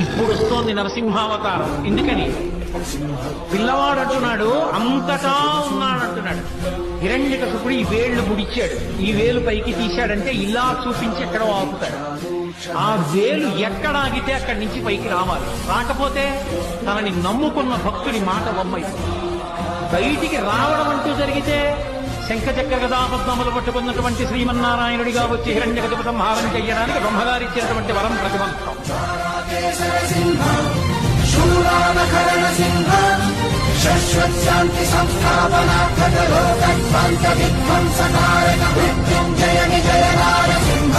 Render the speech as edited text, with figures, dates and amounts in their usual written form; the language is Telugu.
ఇప్పుడు వస్తోంది నరసింహావతారం. ఎందుకని పిల్లవాడు అంటున్నాడు, అంతటా ఉన్నాడంటున్నాడు. హిరణ్యకశిపుడు ఈ వేళ్లు ముడిచాడు, ఈ వేలు పైకి తీశాడంటే ఇలా చూపించి ఎక్కడో ఆపుతాడు. ఆ వేలు ఎక్కడ ఆగితే అక్కడి నుంచి పైకి రావాలి. రాకపోతే తనని నమ్ముకున్న భక్తుడి మాట బొమ్మైపోతుంది. బయటికి రావడం అంటూ జరిగితే శంఖచక్ర గదాపద్మములు పట్టుకున్నటువంటి శ్రీమన్నారాయణుడిగా వచ్చి హిరణ్యకశిపు సంహారం చెయ్యడానికి బ్రహ్మగారు ఇచ్చినటువంటి వరం ప్రతిబంధం. శాశ్వత్శాంతి సంస్థాపనార్థక లోకధ్వంస విధ్వంసకారక మృత్యుంజయ విజయ నారసింహ